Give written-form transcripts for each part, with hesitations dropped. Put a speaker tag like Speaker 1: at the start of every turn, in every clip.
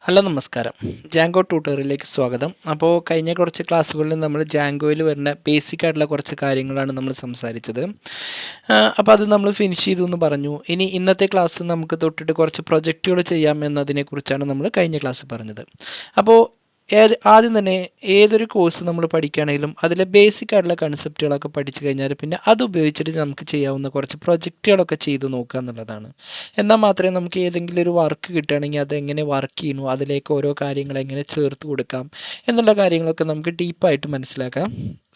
Speaker 1: Hello നമസ്കാരം. ജാങ്കോ ട്യൂട്ടോറിയലിലേക്ക് സ്വാഗതം. അപ്പോൾ കഴിഞ്ഞ കുറച്ച് ക്ലാസ്സുകളിൽ നമ്മൾ ജാങ്കോയിൽ വരുന്ന ബേസിക് ആയിട്ടുള്ള കുറച്ച് കാര്യങ്ങളാണ് നമ്മൾ സംസാരിച്ചത്. അപ്പോൾ അത് നമ്മൾ ഫിനിഷ് ചെയ്തു എന്ന് പറഞ്ഞു. ഇനി ഇന്നത്തെ ക്ലാസ് നമുക്ക് തൊട്ടിട്ട് കുറച്ച് പ്രൊജക്റ്റുകൾ ചെയ്യാം എന്നതിനെക്കുറിച്ചാണ് നമ്മൾ കഴിഞ്ഞ ക്ലാസ് പറഞ്ഞത്. അപ്പോൾ ആദ്യം തന്നെ ഏതൊരു കോഴ്സ് നമ്മൾ പഠിക്കുകയാണെങ്കിലും അതിലെ ബേസിക് ആയിട്ടുള്ള കൺസെപ്റ്റുകളൊക്കെ പഠിച്ചു കഴിഞ്ഞാൽ പിന്നെ അത് ഉപയോഗിച്ചിട്ട് നമുക്ക് ചെയ്യാവുന്ന കുറച്ച് പ്രൊജക്റ്റുകളൊക്കെ ചെയ്ത് നോക്കുക എന്നുള്ളതാണ്. എന്നാൽ മാത്രമേ നമുക്ക് ഏതെങ്കിലും ഒരു വർക്ക് കിട്ടുകയാണെങ്കിൽ അത് എങ്ങനെ വർക്ക് ചെയ്യുന്നു, അതിലേക്ക് ഓരോ കാര്യങ്ങൾ എങ്ങനെ ചേർത്ത് കൊടുക്കാം എന്നുള്ള കാര്യങ്ങളൊക്കെ നമുക്ക് ഡീപ്പായിട്ട് മനസ്സിലാക്കാൻ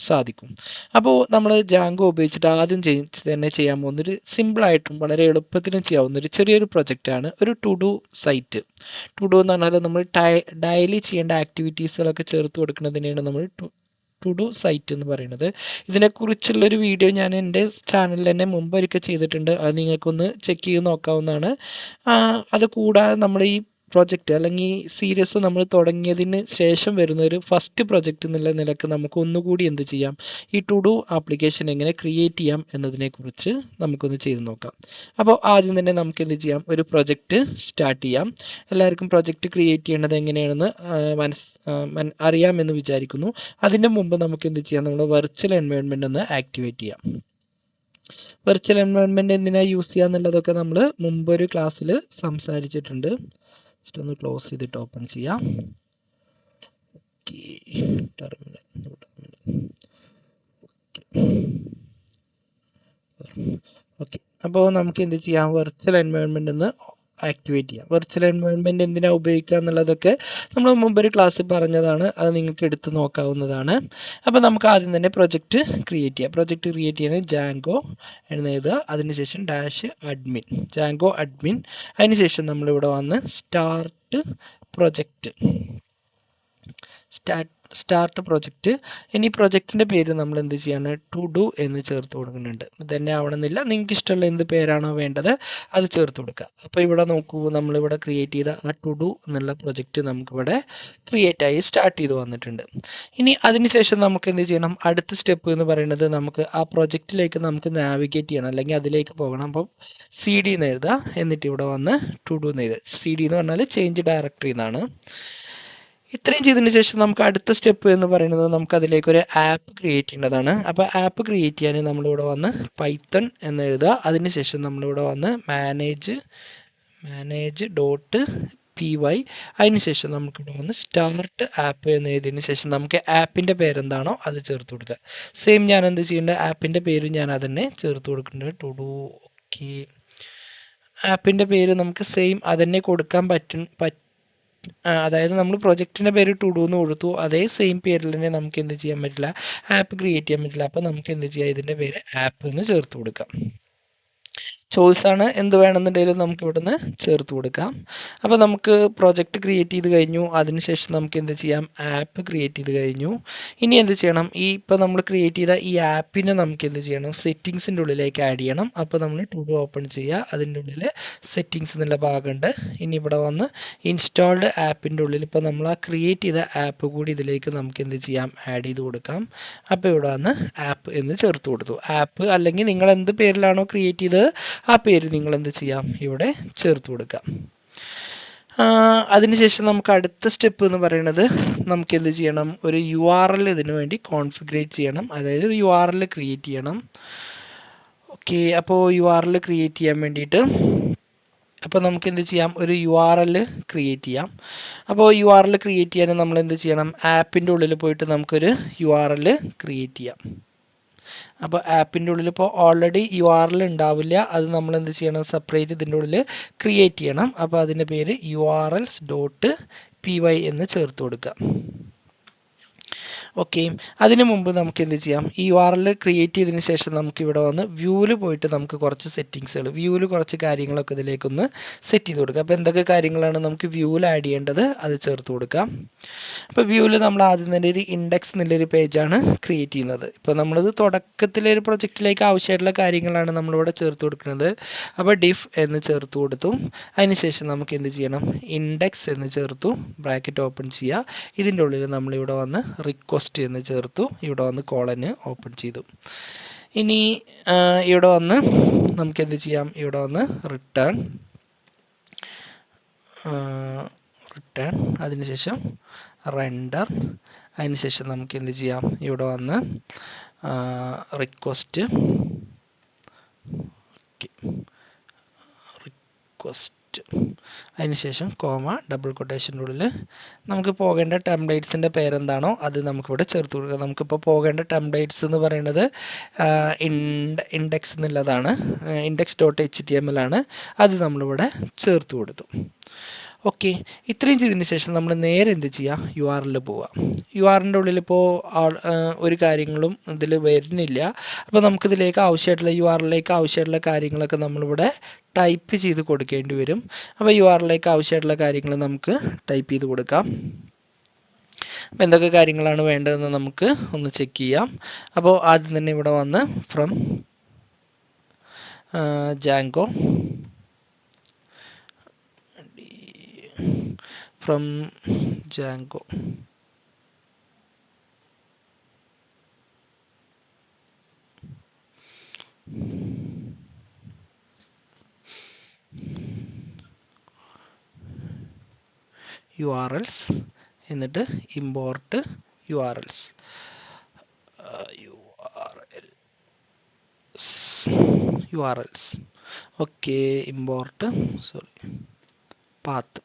Speaker 1: സാധിക്കും. അപ്പോൾ നമ്മൾ ജാങ്കോ ഉപയോഗിച്ചിട്ട് ആദ്യം തന്നെ ചെയ്യാൻ പോകുന്നൊരു സിമ്പിളായിട്ടും വളരെ എളുപ്പത്തിലും ചെയ്യാവുന്ന ഒരു ചെറിയൊരു പ്രൊജക്റ്റാണ് ഒരു to do site. To do എന്ന് പറഞ്ഞാൽ നമ്മൾ ഡെയിലി ചെയ്യേണ്ട ആക്ടിവിറ്റീസുകളൊക്കെ ചേർത്ത് കൊടുക്കുന്നതിനെയാണ് നമ്മൾ ടു ഡു സൈറ്റ് എന്ന് പറയുന്നത്. ഇതിനെക്കുറിച്ചുള്ളൊരു വീഡിയോ ഞാൻ എൻ്റെ ചാനലിൽ തന്നെ മുമ്പൊരിക്കൽ ചെയ്തിട്ടുണ്ട്. അത് നിങ്ങൾക്കൊന്ന് ചെക്ക് ചെയ്ത് നോക്കാവുന്നതാണ്. അത് കൂടാതെ നമ്മൾ ഈ പ്രൊജക്റ്റ് അല്ലെങ്കിൽ സീരീസ് നമ്മൾ തുടങ്ങിയതിന് ശേഷം വരുന്ന ഒരു ഫസ്റ്റ് പ്രൊജക്റ്റ് എന്നുള്ള നിലക്ക് നമുക്ക് ഒന്നുകൂടി എന്ത് ചെയ്യാം, ഈ ടു ഡു ആപ്ലിക്കേഷൻ എങ്ങനെ ക്രിയേറ്റ് ചെയ്യാം എന്നതിനെക്കുറിച്ച് നമുക്കൊന്ന് ചെയ്ത് നോക്കാം. അപ്പോൾ ആദ്യം തന്നെ നമുക്ക് എന്ത് ചെയ്യാം, ഒരു പ്രൊജക്റ്റ് സ്റ്റാർട്ട് ചെയ്യാം. എല്ലാവർക്കും പ്രൊജക്റ്റ് ക്രിയേറ്റ് ചെയ്യേണ്ടത് എങ്ങനെയാണെന്ന് അറിയാമെന്ന് വിചാരിക്കുന്നു. അതിൻ്റെ മുമ്പ് നമുക്ക് എന്ത് ചെയ്യാം, നമ്മുടെ വെർച്വൽ എൻവയോൺമെൻറ്റ് ഒന്ന് ആക്ടിവേറ്റ് ചെയ്യാം. വെർച്വൽ എൻവയോൺമെൻറ്റ് എന്തിനാണ് യൂസ് ചെയ്യുക എന്നുള്ളതൊക്കെ നമ്മൾ മുമ്പൊരു ക്ലാസ്സിൽ സംസാരിച്ചിട്ടുണ്ട്. ജസ്റ്റ് ഒന്ന് ക്ലോസ് ചെയ്തിട്ട് ഓപ്പൺ ചെയ്യാം. Terminal okay. അപ്പോൾ നമുക്ക് എന്ത് ചെയ്യാം, വെർച്വൽ എൻവയോൺമെൻറ്റ് ഒന്ന് ആക്ടിവേറ്റ് ചെയ്യാം. വെർച്വൽ എൻവയോൺമെൻറ്റ് എന്തിനാണ് ഉപയോഗിക്കുക എന്നുള്ളതൊക്കെ നമ്മൾ മുമ്പൊരു ക്ലാസ്സിൽ പറഞ്ഞതാണ്. അത് നിങ്ങൾക്ക് എടുത്ത് നോക്കാവുന്നതാണ്. അപ്പോൾ നമുക്ക് ആദ്യം തന്നെ പ്രൊജക്റ്റ് ക്രിയേറ്റ് ചെയ്യാം. പ്രൊജക്റ്റ് ക്രിയേറ്റ് ചെയ്യാൻ ജാങ്കോ എന്ന് എഴുതുക, അതിനുശേഷം -admin, ജാങ്കോ അഡ്മിൻ. അതിനുശേഷം നമ്മളിവിടെ വന്ന് സ്റ്റാർട്ട് പ്രൊജക്റ്റ്, സ്റ്റാർട്ട് പ്രൊജക്റ്റ്. ഇനി പ്രൊജക്റ്റിൻ്റെ പേര് നമ്മൾ എന്ത് ചെയ്യാണ്, ടു ഡു എന്ന് ചേർത്ത് കൊടുക്കുന്നുണ്ട്. ഇതന്നെ ആവണമെന്നില്ല, നിങ്ങൾക്ക് ഇഷ്ടമുള്ള എന്ത് പേരാണോ വേണ്ടത് അത് ചേർത്ത് കൊടുക്കുക. അപ്പോൾ ഇവിടെ നോക്കൂ, നമ്മളിവിടെ ക്രിയേറ്റ് ചെയ്ത ആ ടു ഡു എന്നുള്ള പ്രൊജക്റ്റ് നമുക്കിവിടെ ക്രിയേറ്റ് ആയി സ്റ്റാർട്ട് ചെയ്ത് വന്നിട്ടുണ്ട്. ഇനി അതിനുശേഷം നമുക്ക് എന്ത് ചെയ്യണം, അടുത്ത സ്റ്റെപ്പ് എന്ന് പറയുന്നത് നമുക്ക് ആ പ്രൊജക്റ്റിലേക്ക് നമുക്ക് നാവിഗേറ്റ് ചെയ്യണം, അല്ലെങ്കിൽ അതിലേക്ക് പോകണം. അപ്പം CD എന്ന് എഴുതുക, എന്നിട്ട് ഇവിടെ വന്ന് ടു ഡു എന്ന് എഴുതുക. CD എന്ന് പറഞ്ഞാൽ ചേഞ്ച് ഡയറക്ടറി എന്നാണ്. ഇത്രയും ചെയ്തതിന് ശേഷം നമുക്ക് അടുത്ത സ്റ്റെപ്പ് എന്ന് പറയുന്നത് നമുക്ക് അതിലേക്ക് ഒരു ആപ്പ് ക്രിയേറ്റ് ചെയ്യേണ്ടതാണ്. അപ്പോൾ ആപ്പ് ക്രിയേറ്റ് ചെയ്യാൻ നമ്മളിവിടെ വന്ന് പൈത്തൺ എന്ന് എഴുതുക. അതിനുശേഷം നമ്മളിവിടെ വന്ന് മാനേജ് .py. അതിനുശേഷം നമുക്കിവിടെ വന്ന് സ്റ്റാർട്ട് ആപ്പ് എന്ന് എഴുതിയതിന് ശേഷം നമുക്ക് ആപ്പിൻ്റെ പേരെന്താണോ അത് ചേർത്ത് കൊടുക്കുക. സെയിം ഞാൻ എന്ത് ചെയ്യേണ്ടത്, ആപ്പിൻ്റെ പേര് ഞാൻ അതന്നെ ചേർത്ത് കൊടുക്കുന്നുണ്ട്. To do. ഓക്കെ. ആപ്പിൻ്റെ പേര് നമുക്ക് സെയിം അതന്നെ കൊടുക്കാൻ അതായത് നമ്മൾ പ്രൊജക്റ്റിൻ്റെ പേര് ടു ഡു എന്ന് കൊടുത്തു, അതേ സെയിം പേരിൽ തന്നെ നമുക്ക് എന്ത് ചെയ്യാൻ പറ്റില്ല, ആപ്പ് ക്രിയേറ്റ് ചെയ്യാൻ പറ്റില്ല. അപ്പോൾ നമുക്ക് എന്ത് ചെയ്യാം, ഇതിൻ്റെ പേര് ആപ്പ് എന്ന് ചേർത്ത് കൊടുക്കാം. ചോയ്സാണ്, എന്ത് വേണമെന്നുണ്ടെങ്കിലും നമുക്ക് ഇവിടുന്ന് ചേർത്ത് കൊടുക്കാം. അപ്പോൾ നമുക്ക് പ്രൊജക്റ്റ് ക്രിയേറ്റ് ചെയ്ത് കഴിഞ്ഞു. അതിനുശേഷം നമുക്ക് എന്ത് ചെയ്യാം, ആപ്പ് ക്രിയേറ്റ് ചെയ്ത് കഴിഞ്ഞു. ഇനി എന്ത് ചെയ്യണം, ഇപ്പോൾ നമ്മൾ ക്രിയേറ്റ് ചെയ്ത ഈ ആപ്പിനെ നമുക്ക് എന്ത് ചെയ്യണം, സെറ്റിങ്സിൻ്റെ ഉള്ളിലേക്ക് ആഡ് ചെയ്യണം. അപ്പോൾ നമ്മൾ ടു ഡു ഓപ്പൺ ചെയ്യുക, അതിൻ്റെ ഉള്ളിൽ സെറ്റിങ്സ് എന്നുള്ള ഭാഗമുണ്ട്. ഇനി ഇവിടെ വന്ന് ഇൻസ്റ്റാൾഡ് ആപ്പിൻ്റെ ഉള്ളിൽ ഇപ്പോൾ നമ്മൾ ആ ക്രിയേറ്റ് ചെയ്ത ആപ്പ് കൂടി ഇതിലേക്ക് നമുക്ക് എന്ത് ചെയ്യാം, ആഡ് ചെയ്ത് കൊടുക്കാം. അപ്പോൾ ഇവിടെ വന്ന് ആപ്പ് എന്ന് ചേർത്ത് കൊടുത്തു. ആപ്പ് അല്ലെങ്കിൽ നിങ്ങൾ എന്ത് പേരിലാണോ ക്രിയേറ്റ് ചെയ്തത് ആ പേര് നിങ്ങൾ എന്ത് ചെയ്യാം, ഇവിടെ ചേർത്ത് കൊടുക്കാം. അതിനുശേഷം നമുക്ക് അടുത്ത സ്റ്റെപ്പ് എന്ന് പറയുന്നത് നമുക്ക് എന്ത് ചെയ്യണം, ഒരു URL ഇതിനു വേണ്ടി കോൺഫിഗറേറ്റ് ചെയ്യണം, അതായത് ഒരു URL ക്രിയേറ്റ് ചെയ്യണം. ഓക്കെ. അപ്പോൾ URL ക്രിയേറ്റ് ചെയ്യാൻ വേണ്ടിയിട്ട് അപ്പോൾ നമുക്ക് എന്ത് ചെയ്യാം, ഒരു URL ക്രിയേറ്റ് ചെയ്യാം. അപ്പോൾ URL ക്രിയേറ്റ് ചെയ്യാൻ നമ്മൾ എന്ത് ചെയ്യണം, ആപ്പിൻ്റെ ഉള്ളിൽ പോയിട്ട് നമുക്കൊരു URL ക്രിയേറ്റ് ചെയ്യാം. അപ്പോൾ ആപ്പിൻ്റെ ഉള്ളിൽ ഇപ്പോൾ ഓൾറെഡി URL ഉണ്ടാവില്ല, അത് നമ്മൾ എന്ത് ചെയ്യണം, സെപ്പറേറ്റ് ഇതിൻ്റെ ഉള്ളിൽ ക്രിയേറ്റ് ചെയ്യണം. അപ്പോൾ അതിൻ്റെ പേര് urls.py എന്ന് ചേർത്ത് കൊടുക്കുക. ഓക്കെ. അതിനു മുമ്പ് നമുക്ക് എന്ത് ചെയ്യാം, ഈ URL ക്രിയേറ്റ് ചെയ്തതിന് ശേഷം നമുക്ക് ഇവിടെ വന്ന് വ്യൂവിൽ പോയിട്ട് നമുക്ക് കുറച്ച് സെറ്റിങ്സുകൾ, വ്യൂവിൽ കുറച്ച് കാര്യങ്ങളൊക്കെ ഇതിലേക്കൊന്ന് സെറ്റ് ചെയ്ത് കൊടുക്കുക. അപ്പോൾ എന്തൊക്കെ കാര്യങ്ങളാണ് നമുക്ക് വ്യൂവിൽ ആഡ് ചെയ്യേണ്ടത് അത് ചേർത്ത് കൊടുക്കാം. അപ്പോൾ വ്യൂവിൽ നമ്മൾ ആദ്യം തന്നെ ഒരു ഇൻഡെക്സ് എന്നുള്ളൊരു പേജാണ് ക്രിയേറ്റ് ചെയ്യുന്നത്. ഇപ്പോൾ നമ്മളിത് തുടക്കത്തിലെ ഒരു പ്രൊജക്റ്റിലേക്ക് ആവശ്യമായിട്ടുള്ള കാര്യങ്ങളാണ് നമ്മളിവിടെ ചേർത്ത് കൊടുക്കുന്നത്. അപ്പോൾ ഡിഫ് എന്ന് ചേർത്ത് കൊടുത്തു. അതിനുശേഷം നമുക്ക് എന്ത് ചെയ്യണം, ഇൻഡെക്സ് എന്ന് ചേർത്തു, ബ്രാക്കറ്റ് ഓപ്പൺ ചെയ്യുക. ഇതിൻ്റെ ഉള്ളിൽ നമ്മളിവിടെ വന്ന് റിക്വസ്റ്റ് എന്ന് ചേർത്തു, ഇവിടെ വന്ന് കോളന് ഓപ്പൺ ചെയ്തു. ഇനി ഇവിടെ വന്ന് നമുക്ക് എന്ത് ചെയ്യാം, ഇവിടെ വന്ന് റിട്ടേൺ റിട്ടേൺ, അതിനുശേഷം റെൻഡർ, അതിനുശേഷം നമുക്ക് എന്ത് ചെയ്യാം, ഇവിടെ വന്ന് റിക്വസ്റ്റ് അതിനുശേഷം ഡബിൾ കൊട്ടേഷൻ്റെ ഉള്ളിൽ നമുക്ക് പോകേണ്ട ടെംപ്ലേറ്റ്സിൻ്റെ പേരെന്താണോ അത് നമുക്കിവിടെ ചേർത്ത് കൊടുക്കുക. നമുക്കിപ്പോൾ പോകേണ്ട ടെംപ്ലേറ്റ്സ് എന്ന് പറയുന്നത് ഇൻഡെക്സ് എന്നുള്ളതാണ്, index.html ആണ്. അത് നമ്മളിവിടെ ചേർത്ത് കൊടുത്തു. ഓക്കെ, ഇത്രയും ചെയ്തതിന് ശേഷം നമ്മൾ നേരെ എന്ത് ചെയ്യുക, URL പോവുക. URLൻ്റെ ഉള്ളിൽ ഇപ്പോൾ ഒരു കാര്യങ്ങളും ഇതിൽ വരുന്നില്ല. അപ്പോൾ നമുക്കിതിലേക്ക് ആവശ്യമായിട്ടുള്ള URLിലേക്ക് ആവശ്യമായിട്ടുള്ള കാര്യങ്ങളൊക്കെ നമ്മളിവിടെ ടൈപ്പ് ചെയ്ത് കൊടുക്കേണ്ടി വരും. അപ്പോൾ URLിലേക്ക് ആവശ്യമായിട്ടുള്ള കാര്യങ്ങൾ നമുക്ക് ടൈപ്പ് ചെയ്ത് കൊടുക്കാം. അപ്പോൾ എന്തൊക്കെ കാര്യങ്ങളാണ് വേണ്ടതെന്ന് നമുക്ക് ഒന്ന് ചെക്ക് ചെയ്യാം. അപ്പോൾ ആദ്യം തന്നെ ഇവിടെ വന്ന് ഫ്രം Django URLs എന്നിട്ട് import URLs okay, import path.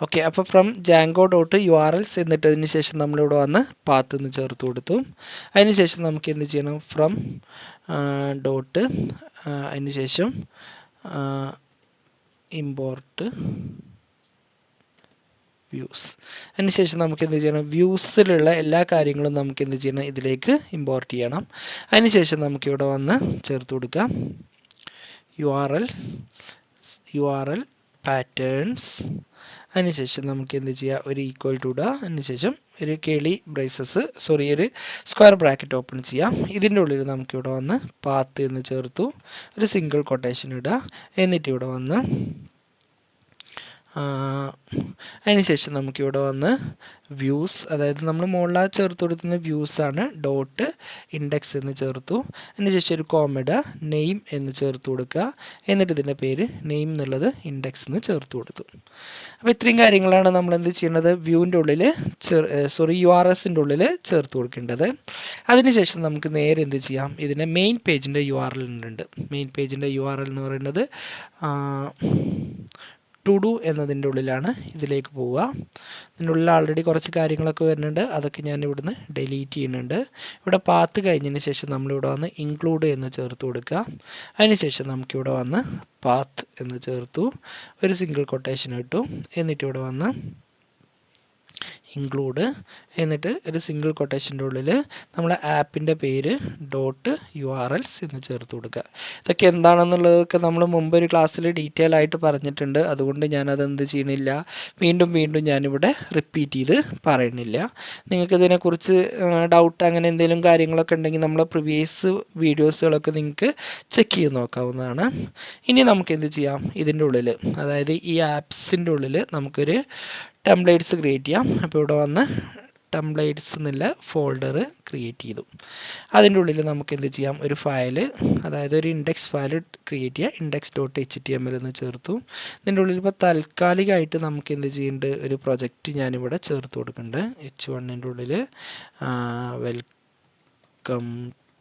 Speaker 1: Okay, അപ്പോൾ ഫ്രം Django.urls എന്നിട്ടതിന് ശേഷം നമ്മളിവിടെ വന്ന് പാത്ത് എന്ന് ചേർത്ത് കൊടുത്തു. അതിനുശേഷം നമുക്ക് എന്ത് ചെയ്യണം, ഫ്രം ഡോട്ട് അതിന് ശേഷം ഇമ്പോർട്ട് വ്യൂസ്. അതിനുശേഷം നമുക്ക് എന്ത് ചെയ്യണം, വ്യൂസിലുള്ള എല്ലാ കാര്യങ്ങളും നമുക്ക് എന്ത് ചെയ്യണം, ഇതിലേക്ക് ഇമ്പോർട്ട് ചെയ്യണം. അതിനുശേഷം നമുക്കിവിടെ വന്ന് ചേർത്ത് കൊടുക്കാം URL പാറ്റേൺസ്. അതിനുശേഷം നമുക്ക് എന്ത് ചെയ്യാം, ഒരു ഈക്വൽ ടു ഇടുക. അതിനുശേഷം ഒരു ഒരു സ്ക്വയർ ബ്രാക്കറ്റ് ഓപ്പൺ ചെയ്യാം. ഇതിൻ്റെ ഉള്ളിൽ നമുക്കിവിടെ വന്ന് പാത്ത് എന്ന് ചേർത്തു, ഒരു സിംഗിൾ കൊട്ടേഷൻ ഇടുക. എന്നിട്ട് ഇവിടെ വന്ന് അതിനുശേഷം നമുക്കിവിടെ വന്ന് വ്യൂസ്, അതായത് നമ്മൾ മുകളിൽ ചേർത്ത് കൊടുക്കുന്ന വ്യൂസാണ്, ഡോട്ട് ഇൻഡെക്സ് എന്ന് ചേർത്തു. അതിനുശേഷം ഒരു കോമഡ നെയിം എന്ന് ചേർത്ത് കൊടുക്കുക. എന്നിട്ട് ഇതിൻ്റെ പേര് നെയിം എന്നുള്ളത് ഇൻഡെക്സ് എന്ന് ചേർത്ത് കൊടുത്തു. അപ്പോൾ ഇത്രയും കാര്യങ്ങളാണ് നമ്മൾ എന്ത് ചെയ്യേണ്ടത്, വ്യൂവിൻ്റെ ഉള്ളിൽ URSൻ്റെ ഉള്ളിൽ ചേർത്ത് കൊടുക്കേണ്ടത്. അതിനുശേഷം നമുക്ക് നേരെ എന്ത് ചെയ്യാം, ഇതിൻ്റെ മെയിൻ പേജിൻ്റെ URL ഉണ്ട്. മെയിൻ പേജിൻ്റെ URL എന്ന് പറയുന്നത് ടു ഡു എന്നതിൻ്റെ ഉള്ളിലാണ്. ഇതിലേക്ക് പോവുക. ഇതിൻ്റെ ഉള്ളിൽ ആൾറെഡി കുറച്ച് കാര്യങ്ങളൊക്കെ വരുന്നുണ്ട്, അതൊക്കെ ഞാൻ ഇവിടുന്ന് ഡിലീറ്റ് ചെയ്യുന്നുണ്ട്. ഇവിടെ പാത്ത് കഴിഞ്ഞതിന് ശേഷം നമ്മളിവിടെ വന്ന് ഇൻക്ലൂഡ് എന്ന് ചേർത്ത് കൊടുക്കുക. അതിനുശേഷം നമുക്കിവിടെ വന്ന് പാത്ത് എന്ന് ചേർത്തു, ഒരു സിംഗിൾ കൊട്ടേഷൻ ഇട്ടു. എന്നിട്ട് ഇവിടെ വന്ന് ഇൻക്ലൂഡ്, എന്നിട്ട് ഒരു സിംഗിൾ കൊട്ടേഷൻ്റെ ഉള്ളിൽ നമ്മളെ ആപ്പിൻ്റെ പേര് .urls എന്ന് ചേർത്ത് കൊടുക്കുക. ഇതൊക്കെ എന്താണെന്നുള്ളതൊക്കെ നമ്മൾ മുമ്പ് ഒരു ക്ലാസ്സിൽ ഡീറ്റെയിൽ ആയിട്ട് പറഞ്ഞിട്ടുണ്ട്. അതുകൊണ്ട് ഞാനത് എന്ത് ചെയ്യണില്ല, വീണ്ടും ഞാനിവിടെ റിപ്പീറ്റ് ചെയ്ത് പറയുന്നില്ല. നിങ്ങൾക്കിതിനെക്കുറിച്ച് ഡൗട്ട് അങ്ങനെ എന്തെങ്കിലും കാര്യങ്ങളൊക്കെ ഉണ്ടെങ്കിൽ നമ്മളെ പ്രീവിയസ് വീഡിയോസുകളൊക്കെ നിങ്ങൾക്ക് ചെക്ക് ചെയ്ത് നോക്കാവുന്നതാണ്. ഇനി നമുക്ക് എന്ത് ചെയ്യാം, ഇതിൻ്റെ ഉള്ളിൽ, അതായത് ഈ ആപ്സിൻ്റെ ഉള്ളിൽ നമുക്കൊരു ടെംപ്ലേറ്റ്സ് ക്രിയേറ്റ് ചെയ്യാം. അപ്പോൾ ഇവിടെ വന്ന് ടെംപ്ലേറ്റ്സ് എന്നുള്ള ഫോൾഡർ ക്രിയേറ്റ് ചെയ്തു. അതിൻ്റെ ഉള്ളിൽ നമുക്ക് എന്ത് ചെയ്യാം, ഒരു ഫയൽ, അതായത് ഒരു ഇൻഡെക്സ് ഫയൽ ക്രിയേറ്റ് ചെയ്യുക. index.html എന്ന് ചേർത്തു. ഇതിൻ്റെ ഉള്ളിൽ ഇപ്പോൾ താൽക്കാലികമായിട്ട് നമുക്ക് എന്ത് ചെയ്യുന്നുണ്ട്, ഒരു പ്രൊജക്റ്റ് ഞാനിവിടെ ചേർത്ത് കൊടുക്കുന്നുണ്ട്. H1ൻ്റെ ഉള്ളിൽ വെൽക്കം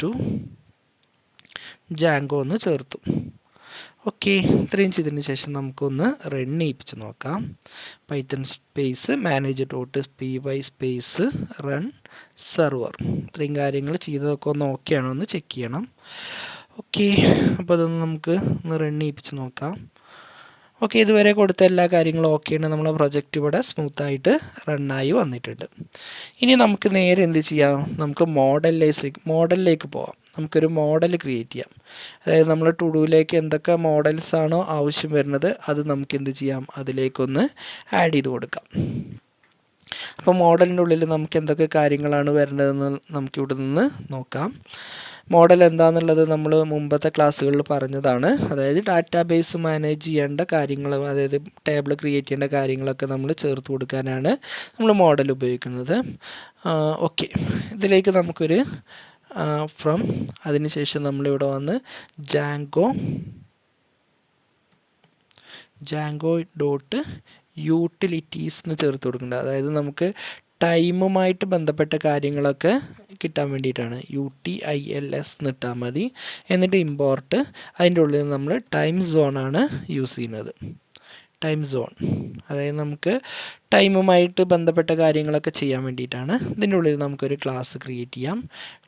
Speaker 1: ടു Django എന്ന് ചേർത്തു. ഓക്കെ, ഇത്രയും ചെയ്തതിന് ശേഷം നമുക്കൊന്ന് റൺ ചെയ്യിപ്പിച്ച് നോക്കാം. Python space manage.py space run server. ഇത്രയും കാര്യങ്ങൾ ചെയ്തതൊക്കെ ഒന്ന് ഓക്കെ ആണോ എന്ന് ചെക്ക് ചെയ്യണം. ഓക്കെ, അപ്പോൾ അതൊന്ന് നമുക്ക് ഒന്ന് റൺ ചെയ്യിപ്പിച്ച് നോക്കാം. ഓക്കെ, ഇതുവരെ കൊടുത്ത എല്ലാ കാര്യങ്ങളും ഓക്കെയാണ്. നമ്മളെ പ്രൊജക്റ്റ് ഇവിടെ സ്മൂത്തായിട്ട് റണ്ണായി വന്നിട്ടുണ്ട്. ഇനി നമുക്ക് നേരെ എന്ത് ചെയ്യാം, നമുക്ക് മോഡലിലേക്ക് പോവാം. നമുക്കൊരു മോഡൽ ക്രിയേറ്റ് ചെയ്യാം. അതായത് നമ്മൾ ടു ഡൂയിലേക്ക് എന്തൊക്കെ മോഡൽസ് ആണോ ആവശ്യം വരുന്നത് അത് നമുക്ക് എന്ത് ചെയ്യാം, അതിലേക്കൊന്ന് ആഡ് ചെയ്ത് കൊടുക്കാം. അപ്പോൾ മോഡലിൻ്റെ ഉള്ളിൽ നമുക്ക് എന്തൊക്കെ കാര്യങ്ങളാണ് വരേണ്ടതെന്ന് നമുക്കിവിടെ നിന്ന് നോക്കാം. മോഡൽ എന്താണെന്നുള്ളത് നമ്മൾ മുമ്പത്തെ ക്ലാസ്സുകളിൽ പറഞ്ഞതാണ്. അതായത് ഡാറ്റാബേസ് മാനേജ് ചെയ്യേണ്ട കാര്യങ്ങൾ, അതായത് ടേബിൾ ക്രിയേറ്റ് ചെയ്യേണ്ട കാര്യങ്ങളൊക്കെ നമ്മൾ ചേർത്ത് കൊടുക്കാനാണ് നമ്മൾ മോഡൽ ഉപയോഗിക്കുന്നത്. ഓക്കെ, ഇതിലേക്ക് നമുക്കൊരു ഫ്രം, അതിനുശേഷം നമ്മളിവിടെ വന്ന് Django.urls യൂട്ടിലിറ്റീസ് എന്ന് ചേർത്ത് കൊടുക്കേണ്ടത്. അതായത് നമുക്ക് ടൈമുമായിട്ട് ബന്ധപ്പെട്ട കാര്യങ്ങളൊക്കെ കിട്ടാൻ വേണ്ടിയിട്ടാണ്. UTILS എന്നിട്ടാൽ മതി. എന്നിട്ട് ഇമ്പോർട്ട്, അതിൻ്റെ ഉള്ളിൽ നമ്മൾ ടൈം സോണാണ് യൂസ് ചെയ്യുന്നത്. ടൈം സോൺ അതായത് നമുക്ക് ടൈമുമായിട്ട് ബന്ധപ്പെട്ട കാര്യങ്ങളൊക്കെ ചെയ്യാൻ വേണ്ടിയിട്ടാണ്. ഇതിൻ്റെ ഉള്ളിൽ നമുക്കൊരു ക്ലാസ് ക്രിയേറ്റ് ചെയ്യാം.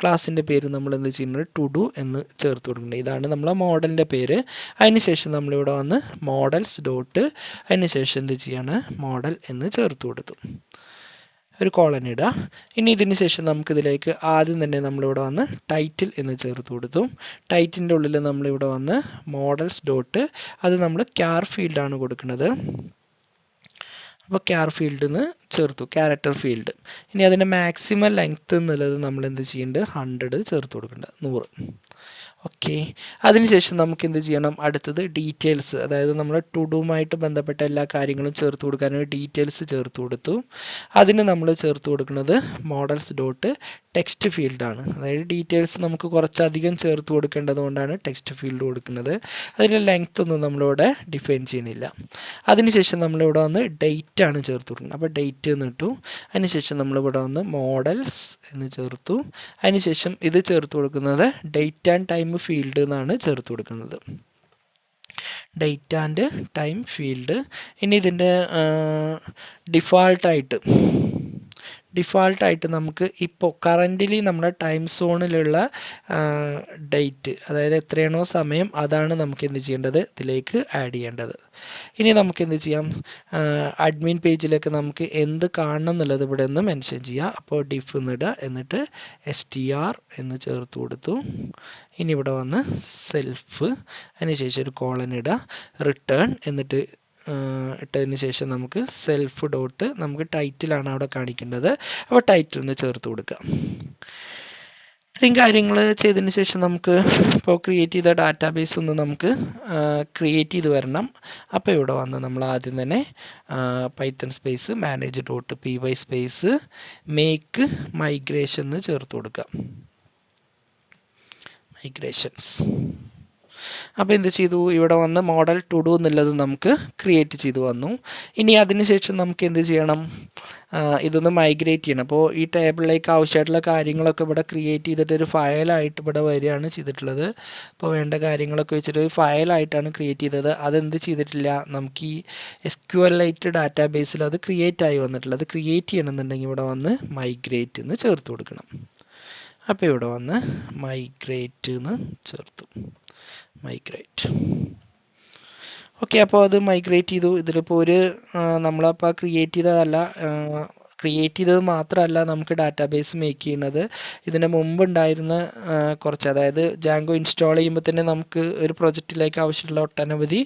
Speaker 1: ക്ലാസ്സിൻ്റെ പേര് നമ്മൾ എന്ത് ചെയ്യുന്നത്, ടു ഡു എന്ന് ചേർത്ത് കൊടുക്കേണ്ടത്. ഇതാണ് നമ്മളെ മോഡലിൻ്റെ പേര്. അതിനുശേഷം നമ്മളിവിടെ വന്ന് മോഡൽസ് ഡോട്ട് അതിന് ശേഷം എന്ത് ചെയ്യാണ്, മോഡൽ എന്ന് ചേർത്ത് കൊടുത്തു. ഒരു കോളൻ ഇടുക. ഇനി ഇതിന് ശേഷം നമുക്കിതിലേക്ക് ആദ്യം തന്നെ നമ്മളിവിടെ വന്ന് ടൈറ്റിൽ എന്ന് ചേർത്ത് കൊടുത്തു. ടൈറ്റിൻ്റെ ഉള്ളിൽ നമ്മളിവിടെ വന്ന് മോഡൽസ് ഡോട്ട്, അത് നമ്മൾ ക്യാർ ഫീൽഡാണ് കൊടുക്കുന്നത്. അപ്പോൾ ക്യാർ ഫീൽഡ് എന്ന് ചേർത്തു, ക്യാരക്ടർ ഫീൽഡ്. ഇനി അതിൻ്റെ മാക്സിമം ലെങ്ത്ത് എന്നുള്ളത് നമ്മൾ എന്ത് ചെയ്യുന്നുണ്ട്, 100 ചേർത്ത് കൊടുക്കേണ്ടത്, 100. ഓക്കെ. അതിനുശേഷം നമുക്ക് എന്ത് ചെയ്യണം, അടുത്തത് ഡീറ്റെയിൽസ്, അതായത് നമ്മൾ ടു ഡുമായിട്ട് ബന്ധപ്പെട്ട എല്ലാ കാര്യങ്ങളും ചേർത്ത് കൊടുക്കാനാണ് ഡീറ്റെയിൽസ് ചേർത്ത് കൊടുത്തു. അതിന് നമ്മൾ ചേർത്ത് കൊടുക്കുന്നത് മോഡൽസ് ഡോട്ട് ടെക്സ്റ്റ് ഫീൽഡാണ്. അതായത് ഡീറ്റെയിൽസ് നമുക്ക് കുറച്ചധികം ചേർത്ത് കൊടുക്കേണ്ടത് കൊണ്ടാണ് ടെക്സ്റ്റ് ഫീൽഡ് കൊടുക്കുന്നത്. അതിൻ്റെ ലെങ്ത് ഒന്നും നമ്മളിവിടെ ഡിഫൈൻ ചെയ്യുന്നില്ല. അതിനുശേഷം നമ്മളിവിടെ വന്ന് ഡേറ്റ് ആണ് ചേർത്ത് കൊടുക്കുന്നത്. അപ്പോൾ ഡേറ്റ് എന്ന് ഇട്ടു. അതിനുശേഷം നമ്മളിവിടെ വന്ന് മോഡൽസ് എന്ന് ചേർത്തു. അതിനുശേഷം ഇത് ചേർത്ത് കൊടുക്കുന്നത് ഡേറ്റ് ആൻഡ് ടൈം ഫീൽഡ് എന്നാണ് ചേർത്ത് കൊടുക്കുന്നത്. Date and time field. ഇനി ഇതിൻ്റെ ഡിഫാൾട്ടായിട്ട് നമുക്ക് ഇപ്പോൾ കറൻ്റ്ലി നമ്മുടെ ടൈം സോണിലുള്ള ഡേറ്റ്, അതായത് എത്രയാണോ സമയം, അതാണ് നമുക്ക് എന്ത് ചെയ്യേണ്ടത്, ഇതിലേക്ക് ആഡ് ചെയ്യേണ്ടത്. ഇനി നമുക്ക് എന്ത് ചെയ്യാം, അഡ്മിൻ പേജിലേക്ക് നമുക്ക് എന്ത് കാണണം എന്നുള്ളത് ഇവിടെ നിന്ന് മെൻഷൻ ചെയ്യാം. അപ്പോൾ ഡിഫ് എന്നിടുക, എന്നിട്ട് STR എന്ന് ചേർത്ത് കൊടുത്തു. ഇനി ഇവിടെ വന്ന് സെൽഫ്, അതിനുശേഷം ഒരു കോളൻ ഇടുക, റിട്ടേൺ എന്നിട്ട് ഇട്ടതിന് ശേഷം നമുക്ക് സെൽഫ് ഡോട്ട്, നമുക്ക് ടൈറ്റിലാണ് അവിടെ കാണിക്കേണ്ടത്. അപ്പോൾ ടൈറ്റിൽ നിന്ന് ചേർത്ത് കൊടുക്കുക. ഇത്രയും കാര്യങ്ങൾ ചെയ്തതിന് ശേഷം നമുക്ക് ഇപ്പോൾ ക്രിയേറ്റ് ചെയ്ത ഡാറ്റാബേസ് ഒന്ന് നമുക്ക് ക്രിയേറ്റ് ചെയ്ത് വരണം. അപ്പോൾ ഇവിടെ വന്ന് നമ്മൾ ആദ്യം തന്നെ Python space manage dot py space make migration എന്ന് ചേർത്ത് കൊടുക്കുക. മൈഗ്രേഷൻസ്. അപ്പോൾ എന്ത് ചെയ്തു, ഇവിടെ വന്ന് മോഡൽ ടു ഡു എന്നുള്ളത് നമുക്ക് ക്രിയേറ്റ് ചെയ്ത് വന്നു. ഇനി അതിനുശേഷം നമുക്ക് എന്ത് ചെയ്യണം, ഇതൊന്ന് മൈഗ്രേറ്റ് ചെയ്യണം. അപ്പോൾ ഈ ടേബിളിലേക്ക് ആവശ്യമായിട്ടുള്ള കാര്യങ്ങളൊക്കെ ഇവിടെ ക്രിയേറ്റ് ചെയ്തിട്ട് ഒരു ഫയലായിട്ട് ഇവിടെ വരികയാണ് ചെയ്തിട്ടുള്ളത്. അപ്പോൾ വേണ്ട കാര്യങ്ങളൊക്കെ വെച്ചിട്ട് ഒരു ഫയലായിട്ടാണ് ക്രിയേറ്റ് ചെയ്തത്. അതെന്ത് ചെയ്തിട്ടില്ല, നമുക്ക് ഈ SQLite ഡാറ്റാബേസിൽ അത് ക്രിയേറ്റ് ആയി വന്നിട്ടുള്ളത്. അത് ക്രിയേറ്റ് ചെയ്യണമെന്നുണ്ടെങ്കിൽ ഇവിടെ വന്ന് മൈഗ്രേറ്റ് എന്ന് ചേർത്ത് കൊടുക്കണം. അപ്പോൾ ഇവിടെ വന്ന് മൈഗ്രേറ്റ് എന്ന് ചേർത്തു, മൈഗ്രേറ്റ്. ഓക്കെ. അപ്പോൾ അത് മൈഗ്രേറ്റ് ചെയ്തു. ഇതിലിപ്പോൾ ഒരു നമ്മളപ്പോൾ ക്രിയേറ്റ് ചെയ്തത് മാത്രമല്ല നമുക്ക് ഡാറ്റാബേസ് മേക്ക് ചെയ്യുന്നത്. ഇതിന് മുമ്പ് ഉണ്ടായിരുന്ന കുറച്ച്, അതായത് ജാങ്കോ ഇൻസ്റ്റാൾ ചെയ്യുമ്പോൾ തന്നെ നമുക്ക് ഒരു പ്രൊജക്റ്റിലേക്ക് ആവശ്യമുള്ള ഒട്ടനവധി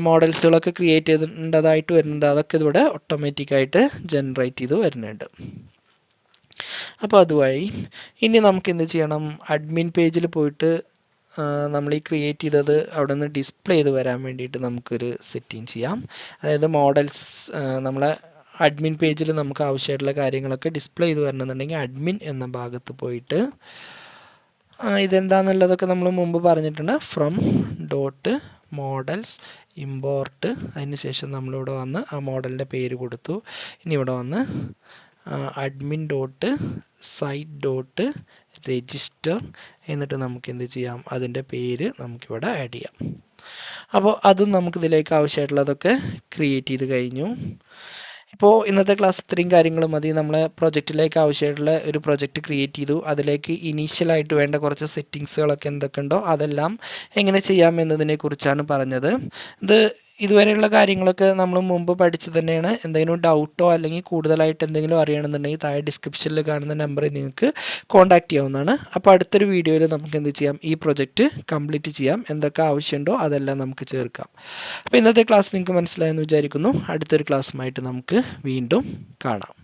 Speaker 1: മോഡൽസുകളൊക്കെ ക്രിയേറ്റ് ചെയ്തിട്ടുണ്ടതായിട്ട് വരുന്നുണ്ട്. അതൊക്കെ ഇതിവിടെ ഓട്ടോമാറ്റിക്കായിട്ട് ജനറേറ്റ് ചെയ്ത് വരുന്നുണ്ട്. അപ്പോൾ അതുവഴി ഇനി നമുക്ക് എന്ത് ചെയ്യണം, അഡ്മിൻ പേജിൽ പോയിട്ട് നമ്മൾ ഈ ക്രിയേറ്റ് ചെയ്തത് അവിടെ നിന്ന് ഡിസ്പ്ലേ ചെയ്ത് വരാൻ വേണ്ടിയിട്ട് നമുക്കൊരു സെറ്റിംഗ് ചെയ്യാം. അതായത് മോഡൽസ് നമ്മളെ അഡ്മിൻ പേജിൽ നമുക്ക് ആവശ്യമായിട്ടുള്ള കാര്യങ്ങളൊക്കെ ഡിസ്പ്ലേ ചെയ്ത് വരണമെന്നുണ്ടെങ്കിൽ അഡ്മിൻ എന്ന ഭാഗത്ത് പോയിട്ട് ഇതെന്താണെന്നുള്ളതൊക്കെ നമ്മൾ മുമ്പ് പറഞ്ഞിട്ടുണ്ട്. ഫ്രം ഡോട്ട് മോഡൽസ് ഇമ്പോർട്ട്, അതിന് ശേഷം നമ്മളിവിടെ വന്ന് ആ മോഡലിൻ്റെ പേര് കൊടുത്തു. ഇനി ഇവിടെ വന്ന് admin dot site dot register, എന്നിട്ട് നമുക്ക് എന്ത് ചെയ്യാം, അതിൻ്റെ പേര് നമുക്കിവിടെ ആഡ് ചെയ്യാം. അപ്പോൾ അതും നമുക്കിതിലേക്ക് ആവശ്യമായിട്ടുള്ളതൊക്കെ ക്രിയേറ്റ് ചെയ്ത് കഴിഞ്ഞു. ഇപ്പോൾ ഇന്നത്തെ ക്ലാസ് ഇത്രയും കാര്യങ്ങൾ മതി. നമ്മളെ പ്രൊജക്റ്റിലേക്ക് ആവശ്യമായിട്ടുള്ള ഒരു പ്രൊജക്റ്റ് ക്രിയേറ്റ് ചെയ്തു. അതിലേക്ക് ഇനീഷ്യലായിട്ട് വേണ്ട കുറച്ച് സെറ്റിങ്സുകളൊക്കെ എന്തൊക്കെ ഉണ്ടോ അതെല്ലാം എങ്ങനെ ചെയ്യാം എന്നതിനെ കുറിച്ചാണ് പറഞ്ഞത്. ഇതുവരെയുള്ള കാര്യങ്ങളൊക്കെ നമ്മൾ മുമ്പ് പഠിച്ചു തന്നെയാണ്. എന്തെങ്കിലും ഡൗട്ടോ അല്ലെങ്കിൽ കൂടുതലായിട്ട് എന്തെങ്കിലും അറിയണമെന്നുണ്ടെങ്കിൽ താഴെ ഡിസ്ക്രിപ്ഷനിൽ കാണുന്ന നമ്പറിൽ നിങ്ങൾക്ക് കോൺടാക്റ്റ് ചെയ്യാവുന്നതാണ്. അപ്പോൾ അടുത്തൊരു വീഡിയോയിൽ നമുക്ക് എന്ത് ചെയ്യാം, ഈ പ്രൊജക്റ്റ് കംപ്ലീറ്റ് ചെയ്യാം. എന്തൊക്കെ ആവശ്യമുണ്ടോ അതെല്ലാം നമുക്ക് ചേർക്കാം. അപ്പോൾ ഇന്നത്തെ ക്ലാസ് നിങ്ങൾക്ക് മനസ്സിലായെന്ന് വിചാരിക്കുന്നു. അടുത്തൊരു ക്ലാസ്സുമായിട്ട് നമുക്ക് വീണ്ടും കാണാം.